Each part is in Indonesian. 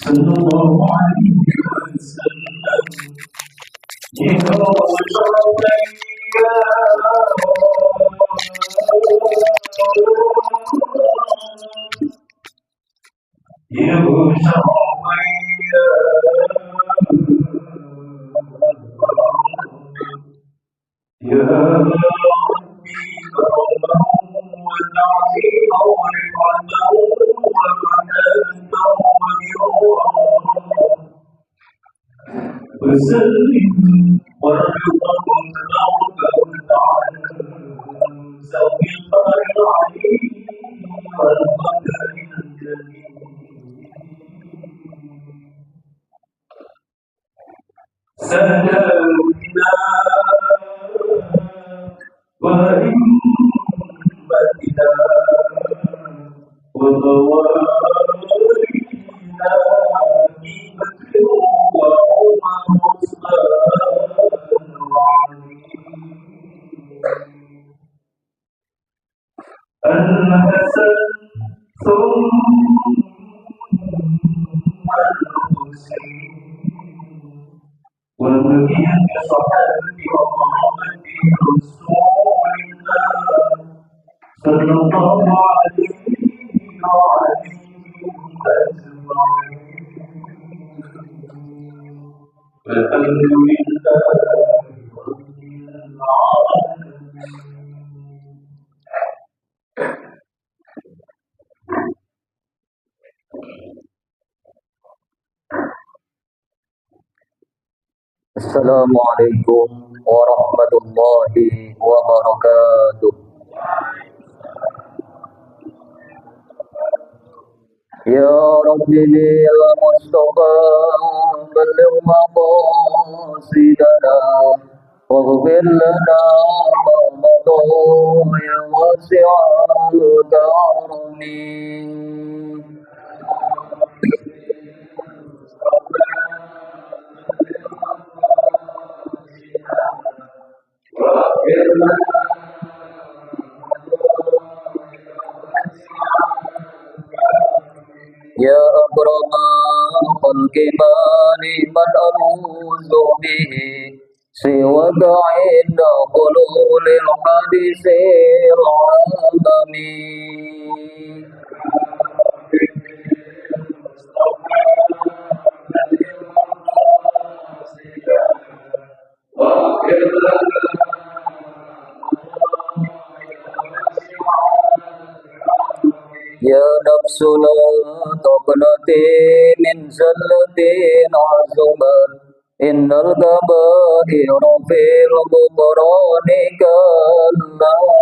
صلى الله عليه وسلم يا وسلم ورحمة الله سوي القدر عليه والقدر الجليل سلامنا وإمتنا وضوارنا بمكر وعمر الحسن ثم الحسين وبقية صحابة وقرابة رسول الله صلى الله عليه وعليهم أجمعين والحمد لله رب العالمين. Assalamualaikum warahmatullahi wabarakatuh. Ya Rabbi bil Mustafa balligh maqasidana waghfir lana ma madha ya wasi'al karami. Ya akrama khalqi mani man aluzu bihi siwaka inda qululil hadisil alami. Ya nafsu la taqnati min zallatin azuman innal kaba'ira fil ghufrani kallamami.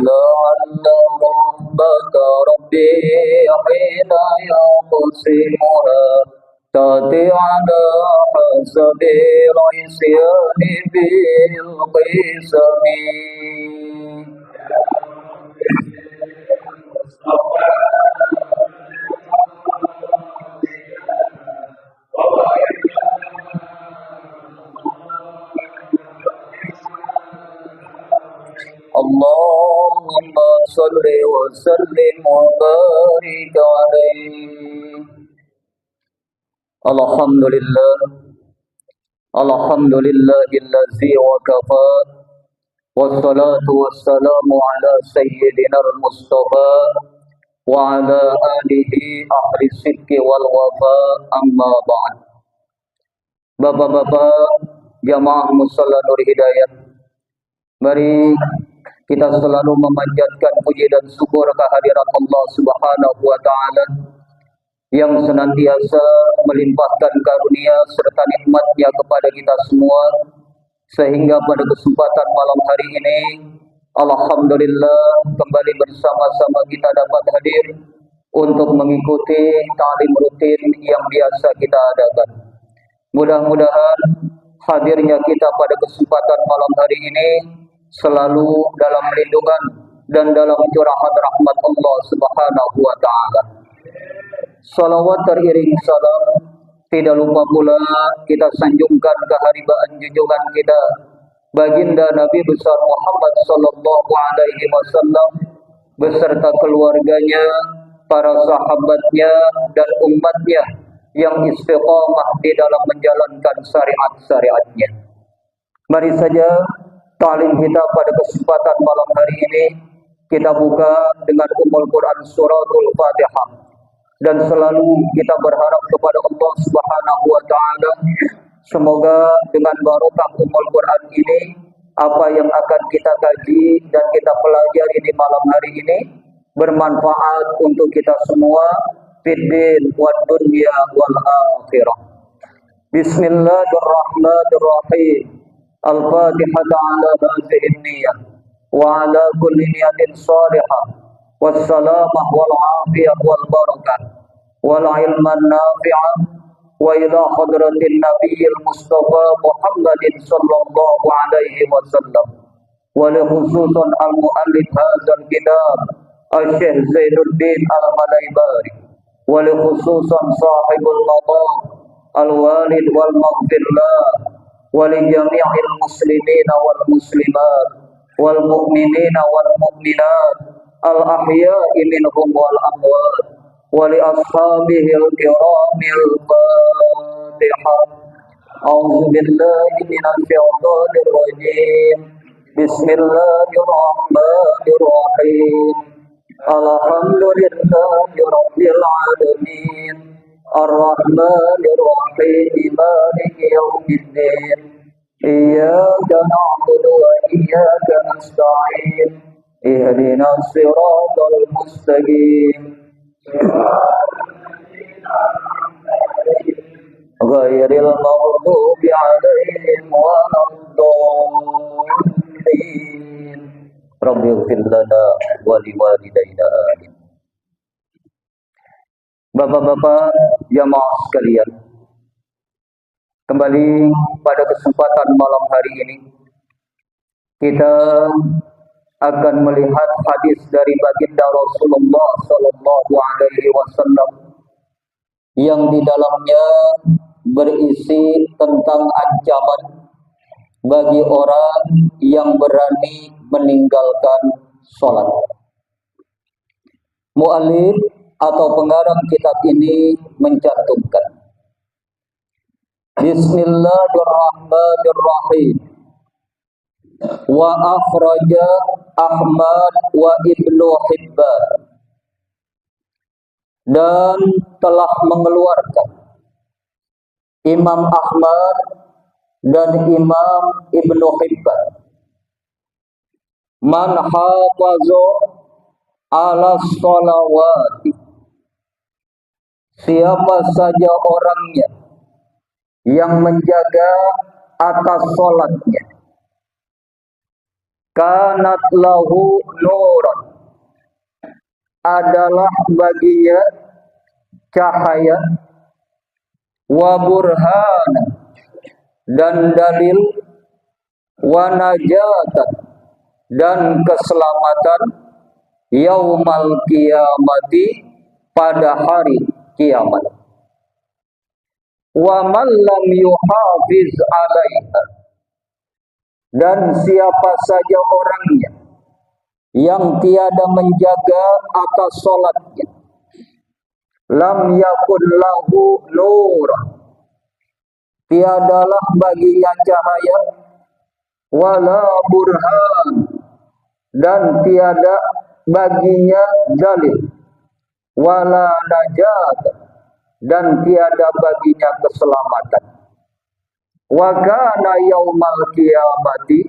لعل ربك ربي حين يقسمها تأتي على حسب العصيان بالقسم. اللهم صل وسلم وبارك عليه. الحمد لله الذي وكفى والصلاة والسلام على سيدنا المصطفى وعلى آله أهل الصدق والوفاء أما بعد. Bapak-bapak jamaah musalla Nur Hidayat, mari kita selalu memanjatkan puji dan syukur kehadirat Allah Subhanahu wa taala yang senantiasa melimpahkan karunia serta nikmat-Nya kepada kita semua, sehingga pada kesempatan malam hari ini alhamdulillah kembali bersama-sama kita dapat hadir untuk mengikuti ta'lim rutin yang biasa kita adakan. Mudah-mudahan hadirnya kita pada kesempatan malam hari ini selalu dalam lindungan dan dalam curahan rahmat Allah Subhanahu wa taala. Salawat teriring salam, tidak lupa pula kita sanjungkan keharibaan junjungan kita baginda Nabi besar Muhammad sallallahu alaihi wasallam beserta keluarganya, para sahabatnya dan umatnya yang istiqamah di dalam menjalankan syariat-syariatnya. Mari saja ta'lim kita pada kesempatan malam hari ini kita buka dengan Ummul Quran suratul Fatihah, dan selalu kita berharap kepada Allah Subhanahu wa taala semoga dengan barokah Ummul Quran ini apa yang akan kita kaji dan kita pelajari di malam hari ini bermanfaat untuk kita semua fid din wad dunya wal akhirah. Bismillahirrahmanirrahim. Al-Fatihah ala hadhihi niyyah wa ala kulli niyatin salihah wassalamah wal afiyah wal barakah wal ilman nafi'ah wa ila hadratin nabiyil mustafa Muhammadin sallallahu alaihi wasallam wa li khususan al-muallif hadzal kitab Al-Syekh Zainuddin Al-Malaybari wa li khususan sahibul maqam al-walid wal maghfirlah ولجميع المسلمين والمسلمات والمؤمنين والمؤمنات الأحياء منهم والأموات ولأصحابه الكرام الفاتحة. أعوذ بالله من الشيطان الرجيم. بسم الله الرحمن الرحيم. الحمد لله رب العالمين الرحمن الرحيم مالك يوم الدين إياك نعبد وإياك نستعين اهدنا الصراط المستقيم غير المغضوب عليهم ولا الضالين رب اغفر لنا ولوالدينا آمين. Bapak-bapak jamaah sekalian, kembali pada kesempatan malam hari ini kita akan melihat hadis dari baginda Rasulullah sallallahu alaihi wasallam yang di dalamnya berisi tentang ancaman bagi orang yang berani meninggalkan sholat. Mu'allif atau pengarang kitab ini mencantumkan Bismillahirrahmanirrahim. Wa akhraja Ahmad wa Ibnu Hibban, dan telah mengeluarkan Imam Ahmad dan Imam Ibnu Hibban man hafaza ala sholawati, siapa saja orangnya yang menjaga atas sholatnya, kanat lahu nuran, adalah baginya cahaya, wa burhan, dan dalil, wa najatan, dan keselamatan, yaumal qiyamati, pada hari kiamat. Wa man lam yuhafiz alaiha, dan siapa saja orangnya yang tiada menjaga atas sholatnya, lam yakun lahu nur, tiadalah baginya cahaya, wala burhan, dan tiada baginya dalil, wala najat, dan tiada baginya keselamatan. Wa kana yaumal qiyamati,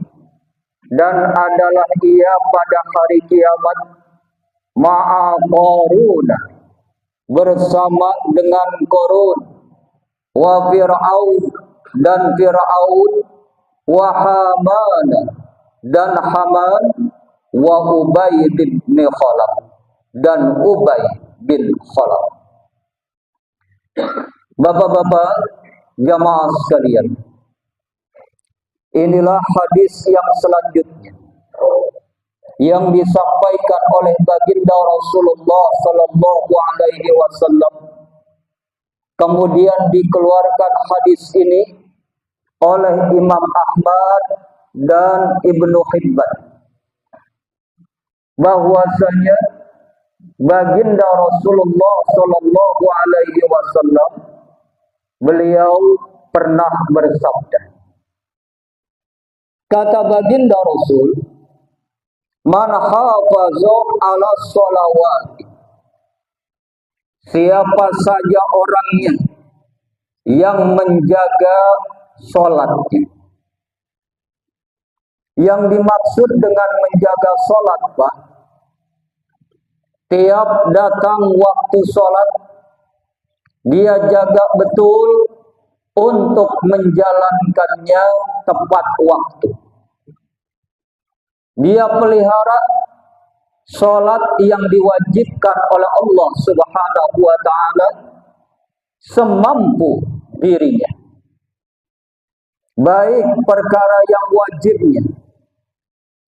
dan adalah ia pada hari kiamat, ma'a Qarun, bersama dengan Qarun, wa Fir'aun, dan Fir'aun, wa Haman, dan Haman, wa Ubay bin Khalaf, dan Ubay bin Khalaf. Bapak-bapak jamaah sekalian, inilah hadis yang selanjutnya yang disampaikan oleh baginda Rasulullah sallallahu alaihi wasallam Kemudian dikeluarkan hadis ini oleh Imam Ahmad dan Ibnu Hibban, bahwasanya baginda Rasulullah Shallallahu Alaihi Wasallam beliau pernah bersabda, kata baginda Rasul, man hafaza ala sholawati, siapa saja orangnya yang menjaga sholatnya. Yang dimaksud dengan menjaga sholat, Pak, tiap datang waktu sholat, dia jaga betul untuk menjalankannya tepat waktu. Dia pelihara sholat yang diwajibkan oleh Allah Subhanahu wa Ta'ala semampu dirinya, baik perkara yang wajibnya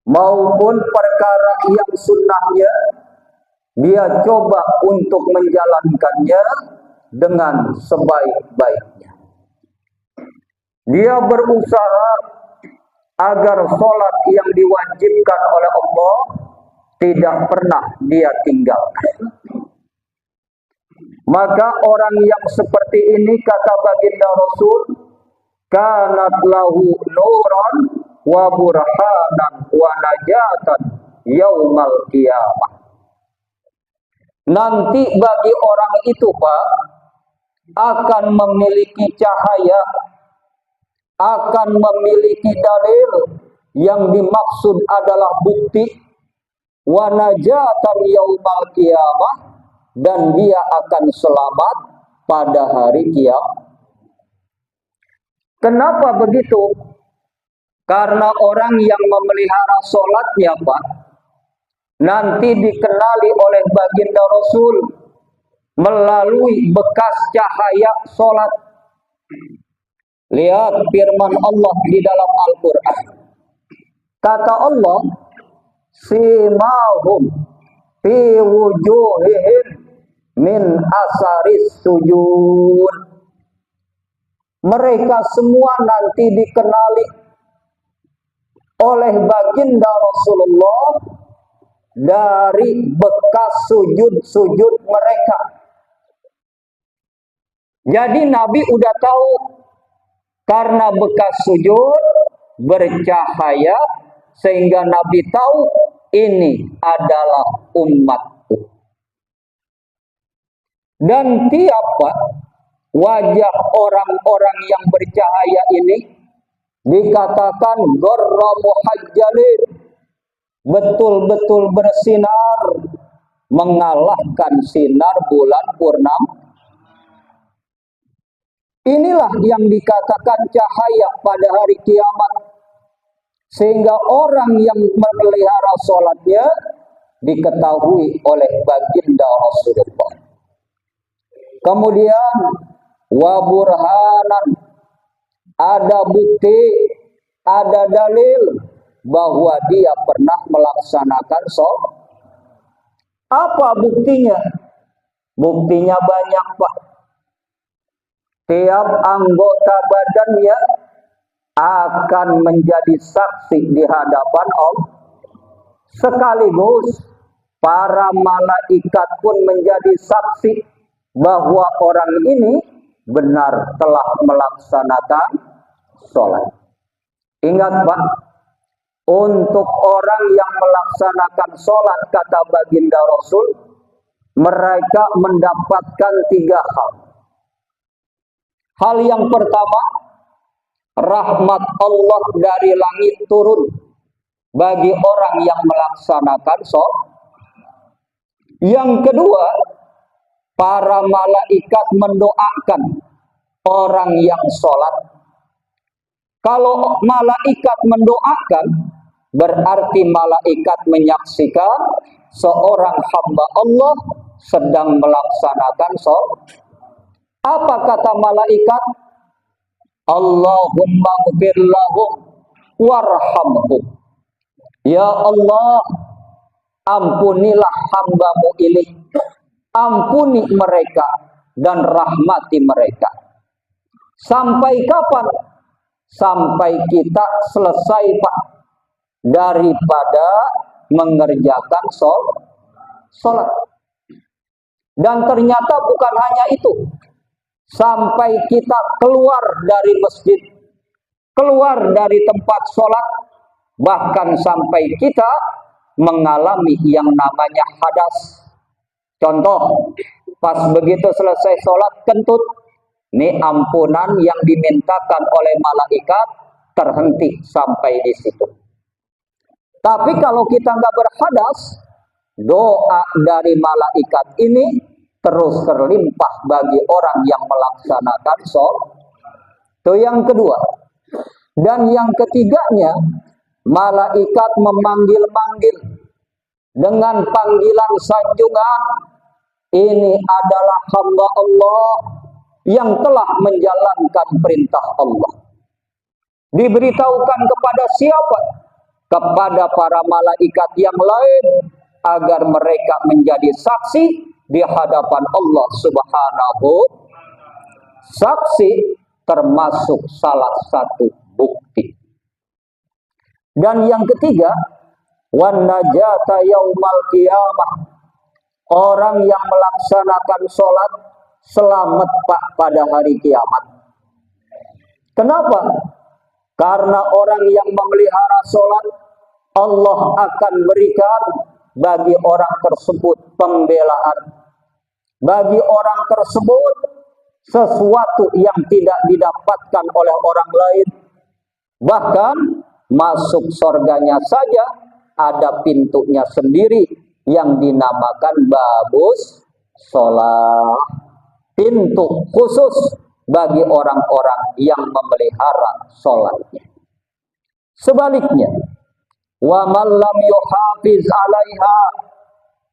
maupun perkara yang sunnahnya. Dia coba untuk menjalankannya dengan sebaik-baiknya. Dia berusaha agar sholat yang diwajibkan oleh Allah tidak pernah dia tinggalkan. Maka orang yang seperti ini, kata baginda Rasul, kanat lahu nuran wa burhanan wa najatan yaumal qiyamah. Nanti bagi orang itu, Pak, akan memiliki cahaya, akan memiliki dalil yang dimaksud adalah bukti, wa najatan yaumal qiyamah, dan dia akan selamat pada hari kiamat. Kenapa begitu? Karena orang yang memelihara sholatnya, Pak, nanti dikenali oleh baginda Rasul melalui bekas cahaya sholat. Lihat firman Allah di dalam Al-Quran. Kata Allah, simahum fi wujuhihim min asaris sujud. Mereka semua nanti dikenali oleh baginda Rasulullah dari bekas sujud-sujud mereka. Jadi Nabi udah tahu, karena bekas sujud bercahaya, sehingga Nabi tahu ini adalah umatku. Dan tiap wajah orang-orang yang bercahaya ini dikatakan gharra muhajjalin, betul-betul bersinar, mengalahkan sinar bulan purnama. Inilah yang dikatakan cahaya pada hari kiamat, sehingga orang yang memelihara sholatnya diketahui oleh baginda Rasulullah. Kemudian wa burhanan, ada bukti, ada dalil bahwa dia pernah melaksanakan sholat. Apa buktinya? Buktinya banyak, Pak. Tiap anggota badannya akan menjadi saksi di hadapan Allah. Sekaligus para malaikat pun menjadi saksi bahwa orang ini benar telah melaksanakan sholat. Ingat, Pak, untuk orang yang melaksanakan sholat, kata baginda Rasul, mereka mendapatkan 3 hal. Hal yang pertama, rahmat Allah dari langit turun bagi orang yang melaksanakan sholat. Yang kedua, para malaikat mendoakan orang yang sholat. Kalau malaikat mendoakan, berarti malaikat menyaksikan seorang hamba Allah sedang melaksanakan sholat. Apa kata malaikat? Allahumma ghfir lahum warhamhum. Ya Allah, ampunilah hambamu ini, ampuni mereka dan rahmati mereka. Sampai kapan? Sampai kita selesai, Pak, daripada mengerjakan sholat. Dan ternyata bukan hanya itu. Sampai kita keluar dari masjid, keluar dari tempat sholat, bahkan sampai kita mengalami yang namanya hadas. Contoh, pas begitu selesai sholat kentut, ini ampunan yang dimintakan oleh malaikat terhenti sampai di situ. Tapi kalau kita nggak berhadas, doa dari malaikat ini terus terlimpah bagi orang yang melaksanakan sholat. Itu yang kedua. Dan yang ketiganya, malaikat memanggil-manggil dengan panggilan sanjungan. Ini adalah hamba Allah yang telah menjalankan perintah Allah. Diberitahukan kepada siapa? Kepada para malaikat yang lain, agar mereka menjadi saksi di hadapan Allah Subhanahu. Saksi termasuk salah satu bukti. Dan yang ketiga, wan najata yaumal qiyamah. Orang yang melaksanakan sholat selamat, Pak, pada hari kiamat. Kenapa? Karena orang yang memelihara sholat, Allah akan berikan bagi orang tersebut pembelaan. Bagi orang tersebut sesuatu yang tidak didapatkan oleh orang lain. Bahkan masuk surganya saja ada pintunya sendiri yang dinamakan babus sholat. Pintu khusus bagi orang-orang yang memelihara sholatnya. Sebaliknya, wa man lam yuhafiz 'alaiha,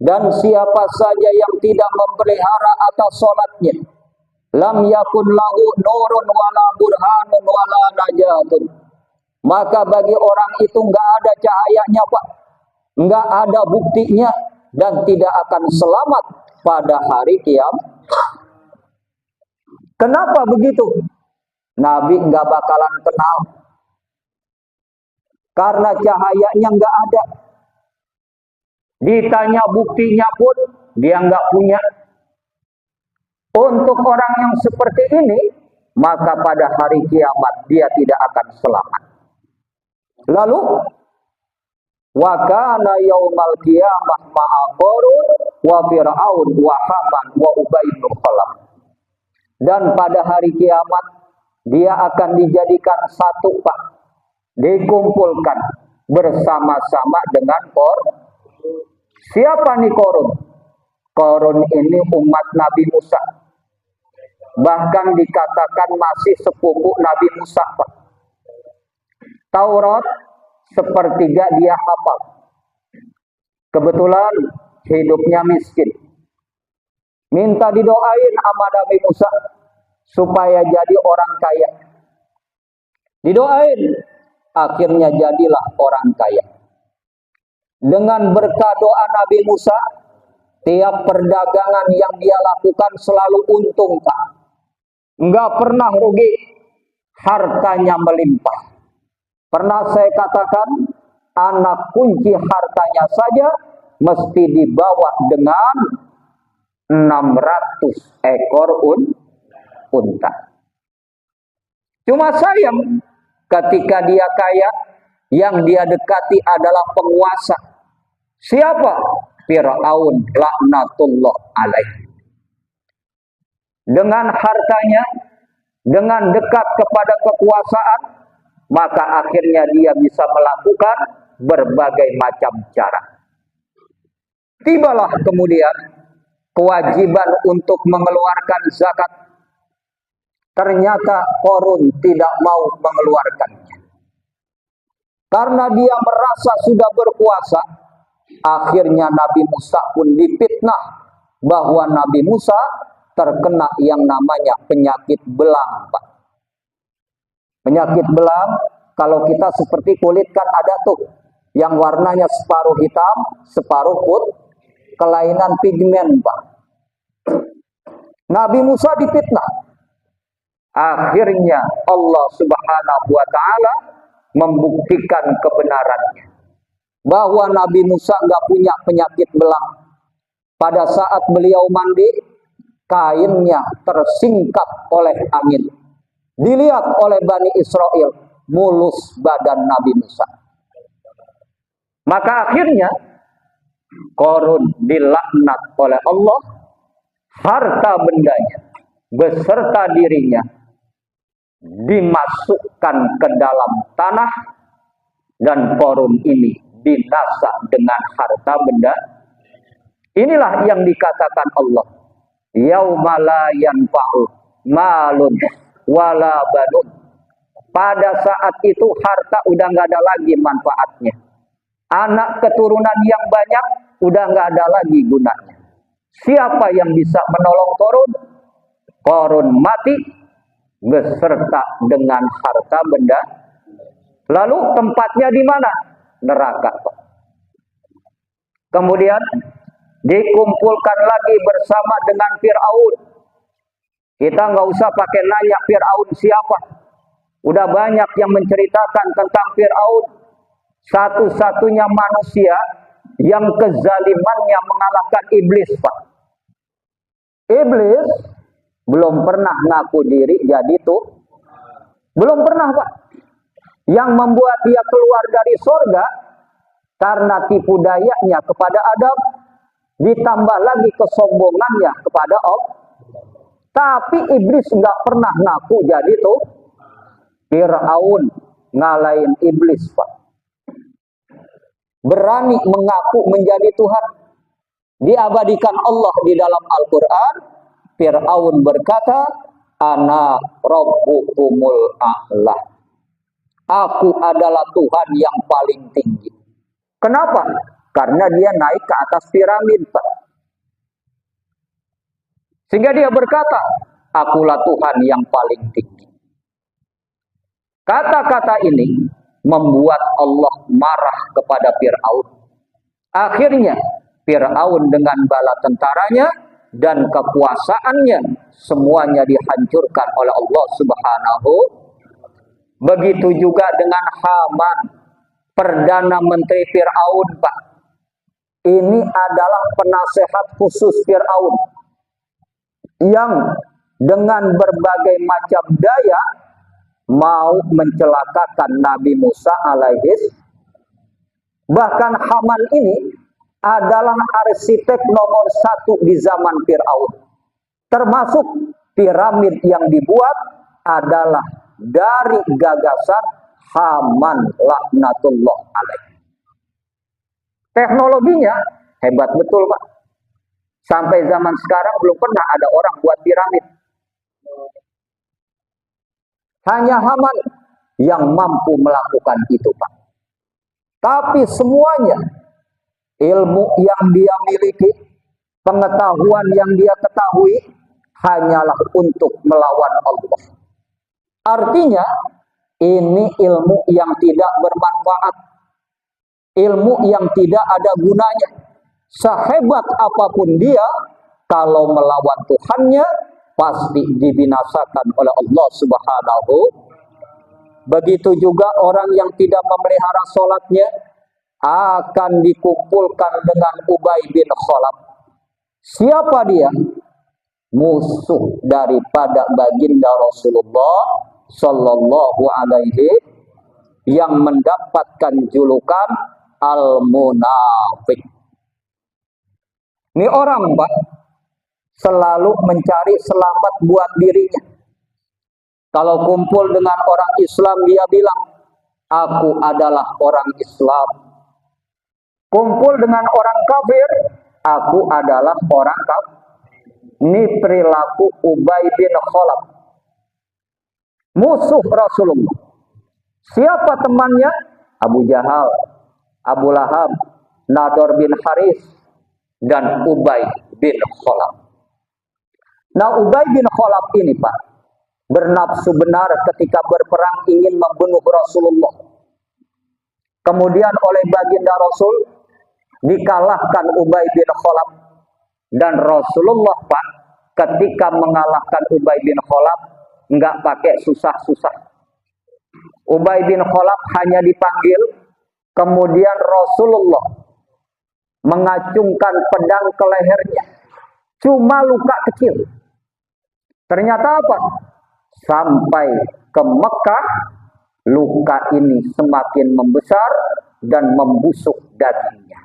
dan siapa saja yang tidak memelihara atas sholatnya, lam yakun lahu nurun wala burhanun wala najatun, maka bagi orang itu enggak ada cahayanya, Pak, enggak ada buktinya, dan tidak akan selamat pada hari kiamat. Kenapa begitu? Nabi enggak bakalan kenal. Karena cahayanya enggak ada. Ditanya buktinya pun dia enggak punya. Untuk orang yang seperti ini, maka pada hari kiamat dia tidak akan selamat. Lalu, wa kana yaumal qiyamah ma'a Qarun wa Fir'aun wa Haman wa Ubay bin Khalaf. Dan pada hari kiamat dia akan dijadikan satu, Pak, dikumpulkan bersama-sama dengan Qarun. Siapa nih Qarun? Qarun ini umat Nabi Musa. Bahkan dikatakan masih sepupu Nabi Musa, Pak. Taurat sepertiga dia hafal. Kebetulan hidupnya miskin. Minta didoain sama Nabi Musa supaya jadi orang kaya. Didoain, akhirnya jadilah orang kaya. Dengan berkah doa Nabi Musa, tiap perdagangan yang dia lakukan selalu untung, Pak. Enggak pernah rugi, hartanya melimpah. Pernah saya katakan, anak kunci hartanya saja mesti dibawa dengan 600 ekor unta. Cuma sayang, ketika dia kaya, yang dia dekati adalah penguasa. Siapa? Fir'aun laknatullah alaih. Dengan hartanya, dengan dekat kepada kekuasaan, maka akhirnya dia bisa melakukan berbagai macam cara. Tibalah kemudian kewajiban untuk mengeluarkan zakat. Ternyata Qarun tidak mau mengeluarkannya. Karena dia merasa sudah berkuasa, akhirnya Nabi Musa pun difitnah bahwa Nabi Musa terkena yang namanya penyakit belang, Pak. Penyakit belang, kalau kita seperti kulit kan ada tuh yang warnanya separuh hitam, separuh putih, kelainan pigmen, Pak. Nabi Musa difitnah. Akhirnya Allah Subhanahu wa Ta'ala membuktikan kebenarannya, bahwa Nabi Musa nggak punya penyakit belang. Pada saat beliau mandi, kainnya tersingkap oleh angin. Dilihat oleh Bani Israel, mulus badan Nabi Musa. Maka akhirnya Qarun dilaknat oleh Allah, harta bendanya beserta dirinya dimasukkan ke dalam tanah, dan Qarun ini binasa dengan harta benda. Inilah yang dikatakan Allah, yauma la yanfa'u malun wala banun. Pada saat itu harta udah nggak ada lagi manfaatnya. Anak keturunan yang banyak udah nggak ada lagi gunanya. Siapa yang bisa menolong Qarun? Qarun mati beserta dengan harta benda. Lalu tempatnya di mana? Neraka. Kemudian dikumpulkan lagi bersama dengan Fir'aun. Kita nggak usah pakai nanya Fir'aun siapa. Udah banyak yang menceritakan tentang Fir'aun. Satu-satunya manusia yang kezalimannya mengalahkan iblis, Pak. Iblis belum pernah ngaku diri jadi tuh. Belum pernah, Pak. Yang membuat dia keluar dari surga karena tipu dayanya kepada Adam, ditambah lagi kesombongannya kepada Allah. Tapi iblis nggak pernah ngaku jadi tuh. Fir'aun ngalahin iblis, Pak. Berani mengaku menjadi Tuhan. Diabadikan Allah di dalam Al-Quran. Fir'aun berkata, Ana Rabbukumul A'la. Aku adalah Tuhan yang paling tinggi. Kenapa? Karena dia naik ke atas piramid, Pak. Sehingga dia berkata, akulah Tuhan yang paling tinggi. Kata-kata ini membuat Allah marah kepada Fir'aun. Akhirnya Fir'aun dengan bala tentaranya dan kekuasaannya semuanya dihancurkan oleh Allah Subhanahu. Begitu juga dengan Haman, Perdana Menteri Fir'aun, Pak. Ini adalah penasehat khusus Fir'aun yang dengan berbagai macam daya mau mencelakakan Nabi Musa alaihis. Bahkan Haman ini adalah arsitek nomor 1 di zaman Fir'aun. Termasuk piramid yang dibuat adalah dari gagasan Haman laknatullah alaih. Teknologinya hebat betul, Pak. Sampai zaman sekarang belum pernah ada orang buat piramid. Hanya Haman yang mampu melakukan itu, Pak. Tapi semuanya, ilmu yang dia miliki, pengetahuan yang dia ketahui, hanyalah untuk melawan Allah. Artinya, ini ilmu yang tidak bermanfaat. Ilmu yang tidak ada gunanya. Sehebat apapun dia, kalau melawan Tuhannya, pasti dibinasakan oleh Allah Subhanahu. Begitu juga orang yang tidak memelihara sholatnya akan dikumpulkan dengan Ubay bin Khalaf. Siapa dia? Musuh daripada baginda Rasulullah Sallallahu Alaihi, yang mendapatkan julukan Al-Munafik. Ini orang, Pak, selalu mencari selamat buat dirinya. Kalau kumpul dengan orang Islam, dia bilang, aku adalah orang Islam. Kumpul dengan orang kafir, aku adalah orang kafir. Ini perilaku Ubay bin Khalaf, musuh Rasulullah. Siapa temannya? Abu Jahal, Abu Lahab, Nador bin Haris, dan Ubay bin Khalaf. Nah, Ubay bin Khalaf ini, Pak, bernafsu benar ketika berperang ingin membunuh Rasulullah. Kemudian oleh baginda Rasul dikalahkan Ubay bin Khalaf, dan Rasulullah, Pak, ketika mengalahkan Ubay bin Khalaf nggak pakai susah-susah. Ubay bin Khalaf hanya dipanggil, kemudian Rasulullah mengacungkan pedang ke lehernya. Cuma luka kecil. Ternyata apa? Sampai ke Mekah, luka ini semakin membesar dan membusuk dagingnya.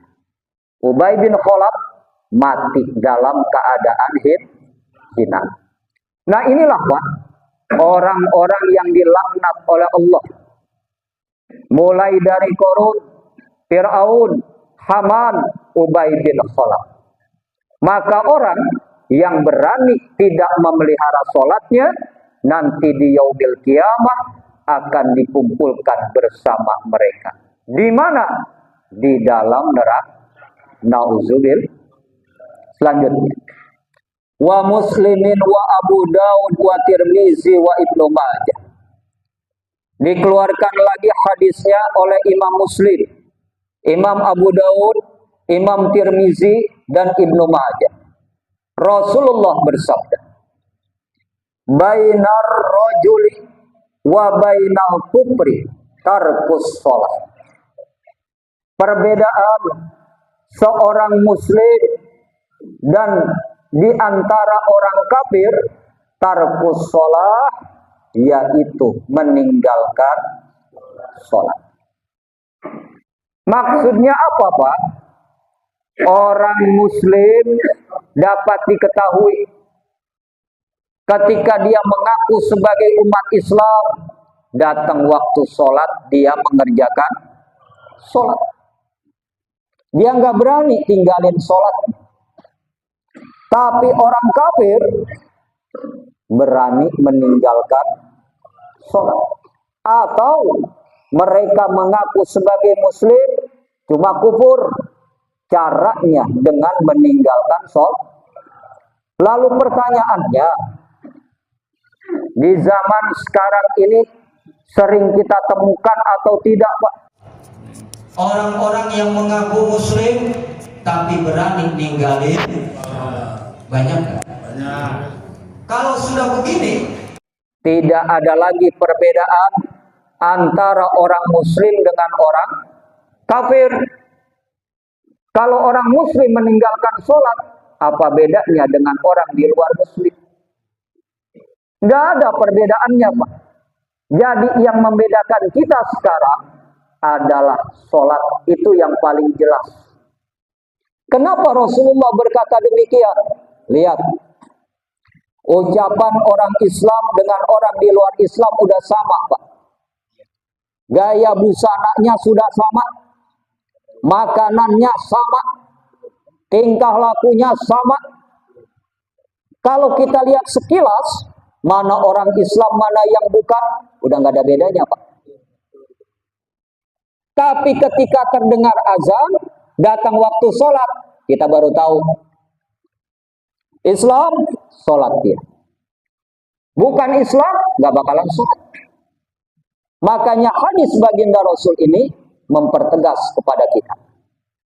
Ubay bin Khalaf mati dalam keadaan hina. Nah inilah Pak, orang-orang yang dilaknat oleh Allah. Mulai dari Qarun, Fir'aun, Haman, Ubay bin Khalaf. Maka orang yang berani tidak memelihara sholatnya, nanti di yaumil kiamah akan dikumpulkan bersama mereka. Di mana? Di dalam neraka. Nauzubil. Selanjutnya. Wa Muslimin wa Abu Daud wa Tirmizi wa Ibnu Majah. Dikeluarkan lagi hadisnya oleh Imam Muslim, Imam Abu Daud, Imam Tirmizi, dan Ibnu Majah. Rasulullah bersabda, bainar rajuli wa bainal kufri tarkus sholat. Perbedaan seorang muslim dan di antara orang kafir, tarkus sholat, yaitu meninggalkan sholat. Maksudnya apa Pak? Orang muslim dapat diketahui ketika dia mengaku sebagai umat Islam, datang waktu sholat dia mengerjakan sholat. Dia nggak berani tinggalin sholat. Tapi orang kafir berani meninggalkan sholat. Atau mereka mengaku sebagai muslim cuma kufur. Caranya dengan meninggalkan sholat. Lalu pertanyaannya, di zaman sekarang ini sering kita temukan atau tidak Pak? Orang-orang yang mengaku muslim tapi berani ninggalin banyak kan? Banyak. Kalau sudah begini, tidak ada lagi perbedaan antara orang muslim dengan orang kafir. Kalau orang muslim meninggalkan sholat, apa bedanya dengan orang di luar muslim? Nggak ada perbedaannya Pak. Jadi yang membedakan kita sekarang adalah sholat, itu yang paling jelas. Kenapa Rasulullah berkata demikian? Lihat, ucapan orang Islam dengan orang di luar Islam udah sama Pak. Gaya busananya sudah sama, makanannya sama, tingkah lakunya sama. Kalau kita lihat sekilas, mana orang Islam, mana yang bukan, udah nggak ada bedanya Pak. Tapi ketika terdengar azan, datang waktu sholat, kita baru tahu Islam sholat dia. Bukan Islam, nggak bakalan sholat. Makanya hadis baginda Rasul ini mempertegas kepada kita.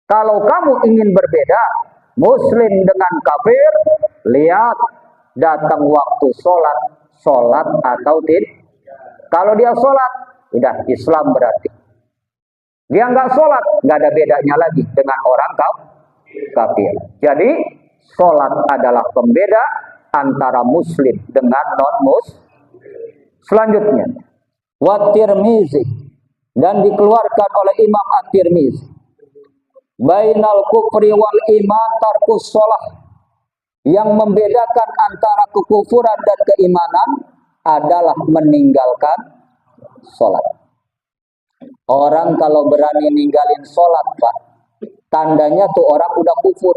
Kalau kamu ingin berbeda, muslim dengan kafir, lihat datang waktu sholat, sholat atau tidak. Kalau dia sholat, udah Islam berarti. Dia nggak sholat, nggak ada bedanya lagi dengan orang kafir. Jadi sholat adalah pembeda antara muslim dengan non-muslim. Selanjutnya, Wat-Tirmizi, dan dikeluarkan oleh Imam At-Tirmizi, bainal kufri wal iman tarkus sholah. Yang membedakan antara kekufuran dan keimanan adalah meninggalkan sholat. Orang kalau berani ninggalin sholat Pak, tandanya tuh orang udah kufur,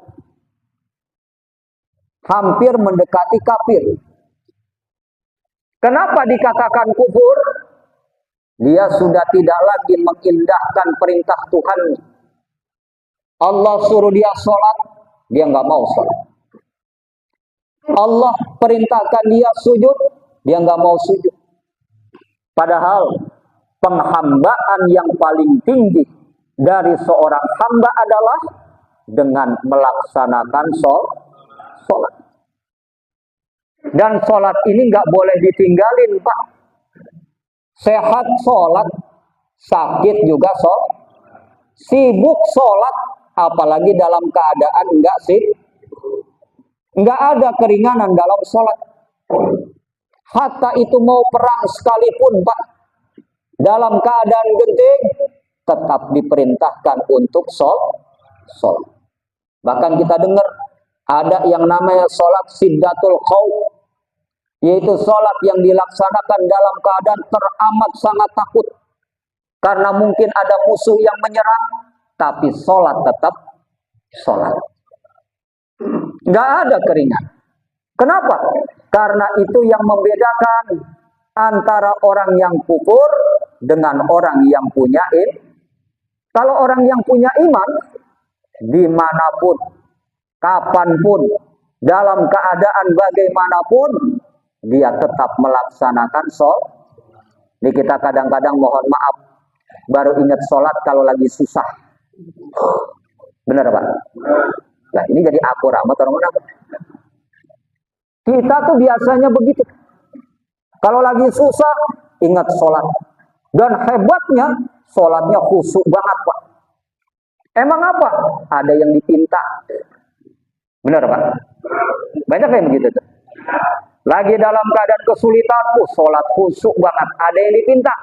hampir mendekati kafir. Kenapa dikatakan kufur? Dia sudah tidak lagi mengindahkan perintah Tuhan. Allah suruh dia sholat, dia nggak mau sholat. Allah perintahkan dia sujud, dia nggak mau sujud. Padahal penghambaan yang paling tinggi dari seorang hamba adalah dengan melaksanakan sholat. Dan sholat ini nggak boleh ditinggalin, Pak. Sehat sholat, sakit juga sholat. Sibuk sholat, apalagi dalam keadaan enggak sih. Nggak ada keringanan dalam sholat. Hatta itu mau perang sekalipun, Pak, dalam keadaan genting, tetap diperintahkan untuk sholat. Bahkan kita dengar ada yang namanya sholat siddatul khauf, yaitu sholat yang dilaksanakan dalam keadaan teramat sangat takut. Karena mungkin ada musuh yang menyerang, tapi sholat tetap sholat. Nggak ada keringan. Kenapa? Karena itu yang membedakan antara orang yang kufur dengan orang yang punya iman. Kalau orang yang punya iman, dimanapun, kapanpun, dalam keadaan bagaimanapun, dia tetap melaksanakan sholat. Jadi kita kadang-kadang mohon maaf, baru ingat sholat kalau lagi susah. Benar, Pak? Nah, ini jadi aku rahmat orang-orang. Kita tuh biasanya begitu. Kalau lagi susah, ingat sholat. Dan hebatnya, sholatnya khusyuk banget, Pak. Emang apa? Ada yang dipinta. Benar, Pak? Banyak yang begitu tuh. Lagi dalam keadaan kesulitan, sholat khusyuk banget. Ada yang dipinta.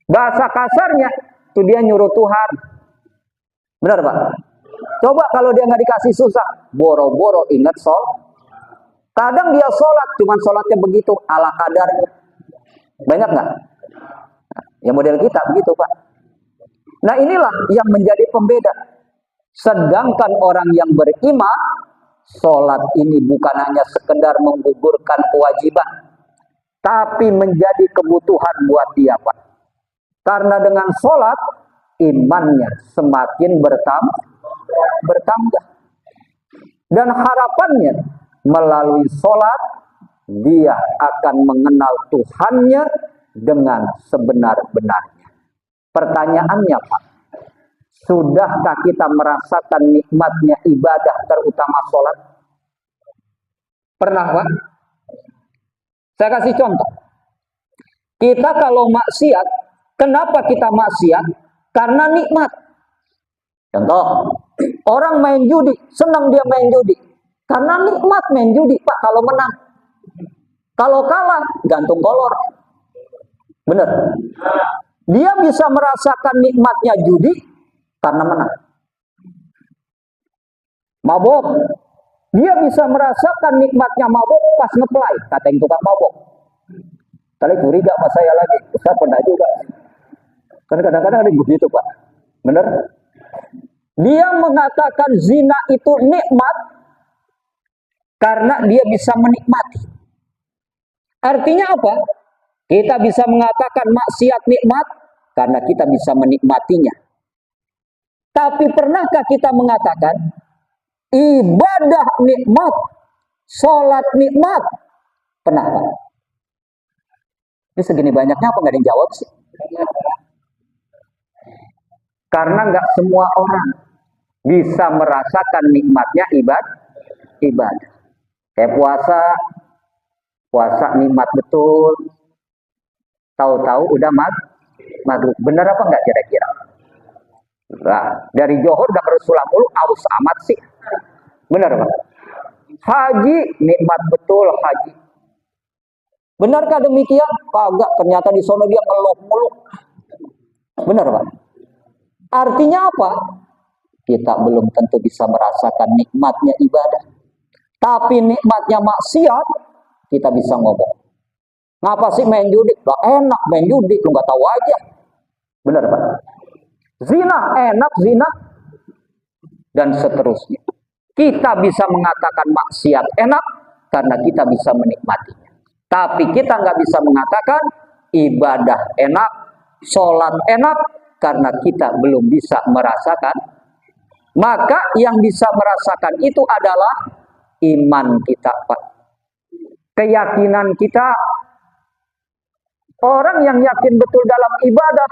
Bahasa kasarnya, tuh dia nyuruh Tuhan. Benar, Pak? Coba kalau dia nggak dikasih susah, boro-boro ingat sholat. Kadang dia sholat, cuman sholatnya begitu, ala kadarnya. Banyak nggak? Ya model kita begitu, Pak. Nah inilah yang menjadi pembeda. Sedangkan orang yang beriman, sholat ini bukan hanya sekedar menggugurkan kewajiban, tapi menjadi kebutuhan buat dia, Pak. Karena dengan sholat, imannya semakin bertambah. Dan harapannya, melalui sholat, dia akan mengenal Tuhannya dengan sebenar-benarnya. Pertanyaannya, Pak, sudahkah kita merasakan nikmatnya ibadah, terutama sholat? Pernah, Pak? Saya kasih contoh. Kita kalau maksiat, kenapa kita maksiat? Karena nikmat. Contoh, orang main judi, senang dia main judi. Karena nikmat main judi, Pak, kalau menang. Kalau kalah, gantung kolor. Benar. Dia bisa merasakan nikmatnya judi karena menang. Mabok. Dia bisa merasakan nikmatnya mabok pas ngeplay, kata yang tukang mabok. Kali curiga sama saya lagi. Saya pernah juga. Karena kadang-kadang ada begitu, Pak. Benar? Dia mengatakan zina itu nikmat karena dia bisa menikmati. Artinya apa? Kita bisa mengatakan maksiat nikmat karena kita bisa menikmatinya. Tapi pernahkah kita mengatakan ibadah nikmat, sholat nikmat? Pernahkah? Ini segini banyaknya apa nggak ada yang jawab sih? Karena nggak semua orang bisa merasakan nikmatnya ibadah. Kayak puasa nikmat betul. Tahu-tahu udah maghrib. Benar apa nggak kira-kira? Nah, dari Johor udah ke Sulamulu, aus amat sih. Benar, Pak? Haji nikmat betul haji. Benarkah demikian? Kagak. Ternyata di sono dia ngeluh-ngeluh. Benar, Pak? Artinya apa? Kita belum tentu bisa merasakan nikmatnya ibadah. Tapi nikmatnya maksiat, kita bisa ngomong. Ngapa sih main judi? Lah enak main judi, lu nggak tahu aja. Benar, Pak? Zina, enak zina. Dan seterusnya. Kita bisa mengatakan maksiat enak karena kita bisa menikmatinya. Tapi kita nggak bisa mengatakan ibadah enak, sholat enak, karena kita belum bisa merasakan. Maka yang bisa merasakan itu adalah iman kita, Pak. Keyakinan kita. Orang yang yakin betul dalam ibadah,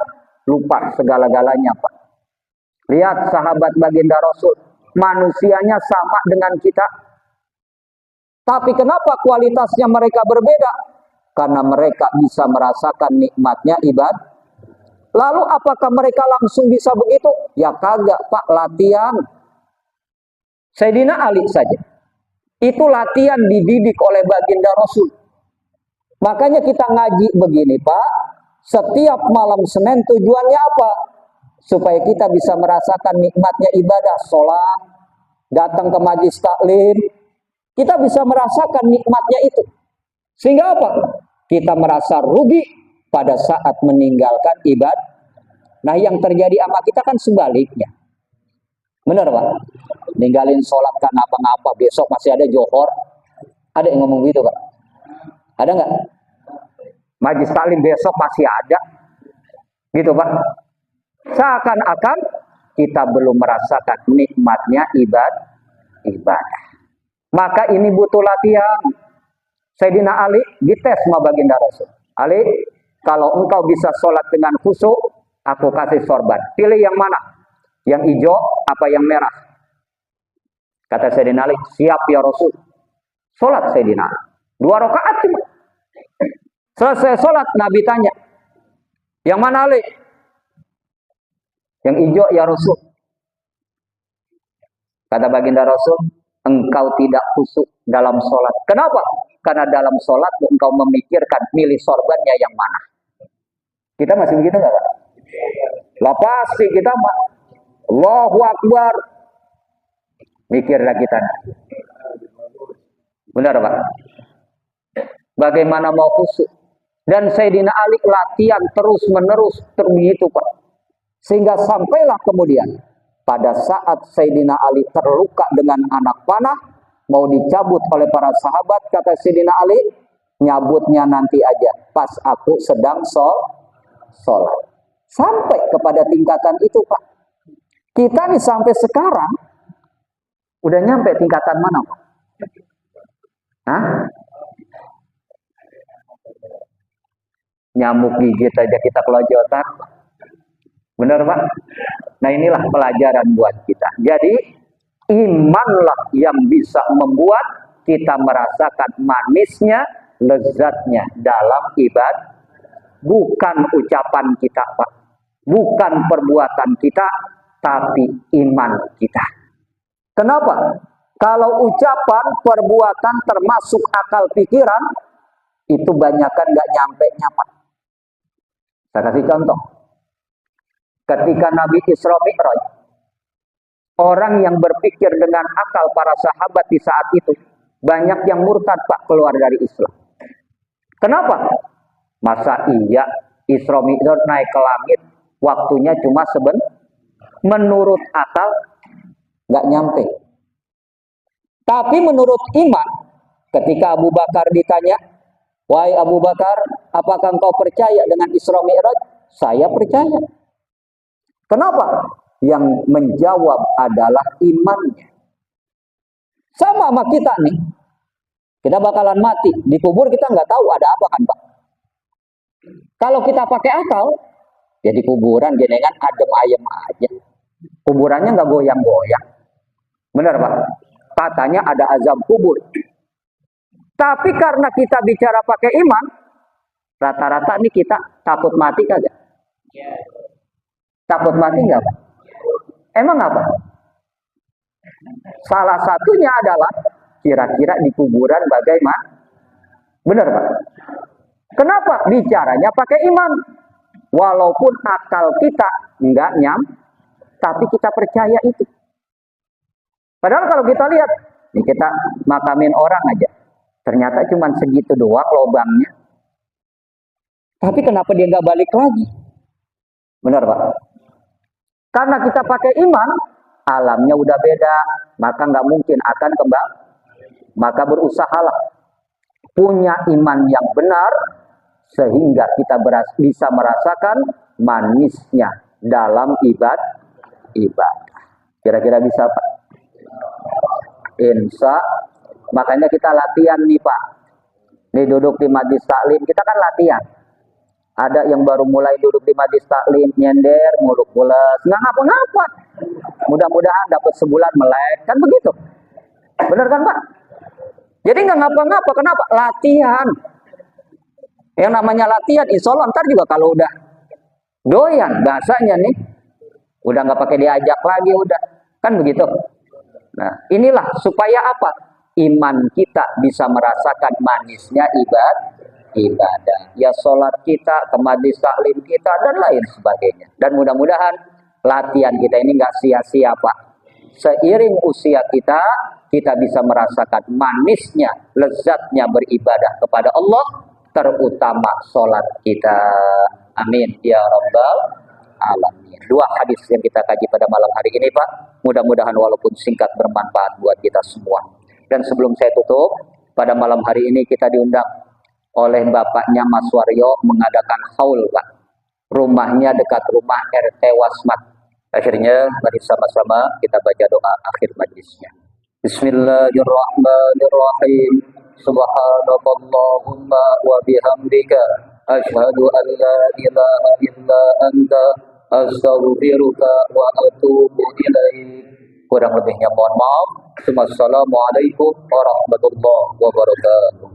lupa segala-galanya, Pak. Lihat sahabat baginda Rasul, manusianya sama dengan kita. Tapi kenapa kualitasnya mereka berbeda? Karena mereka bisa merasakan nikmatnya ibadah. Lalu apakah mereka langsung bisa begitu? Ya kagak Pak, latihan. Sayyidina Ali saja. Itu latihan dididik oleh baginda Rasul. Makanya kita ngaji begini Pak. Setiap malam Senin tujuannya apa? Supaya kita bisa merasakan nikmatnya ibadah. Sholat, datang ke majlis taklim. Kita bisa merasakan nikmatnya itu. Sehingga apa? Kita merasa rugi pada saat meninggalkan ibadah. Nah yang terjadi sama kita kan sebaliknya. Benar Pak? Ninggalin sholat kan apa-apa, besok masih ada johor. Ada yang ngomong gitu Pak? Ada nggak? Majlis taklim besok masih ada. Gitu Pak? Seakan-akan kita belum merasakan nikmatnya ibadah. Maka ini butuh latihan. Sayyidina Ali dites sama baginda Rasul. Ali, kalau engkau bisa sholat dengan khusyuk, aku kasih sorban. Pilih yang mana? Yang hijau apa yang merah? Kata Sayyidina Ali, siap ya Rasul. Sholat Sayyidina Ali. 2 rakaat cuma. Selesai sholat, Nabi tanya, yang mana Ali? Yang hijau ya Rasul. Kata baginda Rasul, engkau tidak khusyuk dalam sholat. Kenapa? Karena dalam sholat engkau memikirkan milih sorbannya yang mana. Kita masih begitu nggak Pak? Lah pasti kita Pak. Allahu Akbar. Mikirlah kita. Benar Pak? Bagaimana mau khusyuk? Dan Sayyidina Ali latihan terus menerus begitu Pak. Sehingga sampailah kemudian pada saat Sayyidina Ali terluka dengan anak panah, mau dicabut oleh para sahabat, kata Sayyidina Ali, nyabutnya nanti aja, pas aku sedang sholat. Sampai kepada tingkatan itu Pak. Kita nih sampai sekarang, udah nyampe tingkatan mana Pak? Hah? Nyamuk gigit aja kita kelojotan. Benar Pak? Nah inilah pelajaran buat kita. Jadi imanlah yang bisa membuat kita merasakan manisnya, lezatnya dalam ibadah. Bukan ucapan kita Pak. Bukan perbuatan kita, tapi iman kita. Kenapa? Kalau ucapan, perbuatan termasuk akal pikiran, itu banyakan gak nyampe-nya Pak. Saya kasih contoh. Ketika Nabi Isra Mi'raj, orang yang berpikir dengan akal para sahabat di saat itu, banyak yang murtad Pak, keluar dari Islam. Kenapa? Masa iya Isra Mi'raj naik ke langit, waktunya cuma sebentar? Menurut akal, nggak nyampe. Tapi menurut iman, ketika Abu Bakar ditanya, wahai Abu Bakar, apakah engkau percaya dengan Isra Mi'raj? Saya percaya. Kenapa? Yang menjawab adalah imannya. Sama kita nih. Kita bakalan mati. Dikubur kita nggak tahu ada apa kan Pak. Kalau kita pakai akal, ya di kuburan jenengan adem ayem aja. Kuburannya nggak goyang-goyang. Benar Pak? Katanya ada azab kubur. Tapi karena kita bicara pakai iman, rata-rata nih kita takut mati kagak? Takut mati nggak Pak? Emang apa? Salah satunya adalah kira-kira di kuburan bagaimana? Benar Pak? Kenapa? Bicaranya pakai iman. Walaupun akal kita nggak tapi kita percaya itu. Padahal kalau kita lihat, nih kita makamin orang aja. Ternyata cuma segitu doang lubangnya. Tapi kenapa dia nggak balik lagi? Benar Pak? Karena kita pakai iman, alamnya udah beda, maka nggak mungkin akan kembali. Maka berusahalah punya iman yang benar, sehingga kita bisa merasakan manisnya dalam ibadah. Kira-kira bisa Pak? Insya. Makanya kita latihan nih Pak. Nih duduk di majlis taklim, kita kan latihan. Ada yang baru mulai duduk di majlis taklim, nyender, muluk-mulus, nggak ngapa-ngapa. Mudah-mudahan dapat sebulan melek, kan begitu. Benar kan Pak? Jadi nggak ngapa-ngapa, kenapa? Latihan. Yang namanya latihan, insya Allah ntar juga kalau udah doyan bahasanya nih, udah nggak pakai diajak lagi, udah kan begitu. Nah, inilah supaya apa? Iman kita bisa merasakan manisnya ibadah. Ya sholat kita, ke majlis taklim kita, dan lain sebagainya. Dan mudah-mudahan latihan kita ini nggak sia-sia, Pak. Seiring usia kita, kita bisa merasakan manisnya, lezatnya beribadah kepada Allah, terutama sholat kita. Amin ya rabbal alamin. Dua hadis yang kita kaji pada malam hari ini, Pak. Mudah-mudahan walaupun singkat bermanfaat buat kita semua. Dan sebelum saya tutup, pada malam hari ini kita diundang oleh bapaknya Mas Waryo mengadakan haul, Pak. Rumahnya dekat rumah RT Wasmat. Akhirnya mari sama-sama kita baca doa akhir majlisnya. Bismillahirrahmanirrahim. Subhanallahumma wa bihamdika asyhadu an la ilaha illa anta astaghfiruka wa atubu ilaik. Kurang lebihnya mohon maaf. Wassalamualaikum warahmatullahi wabarakatuh.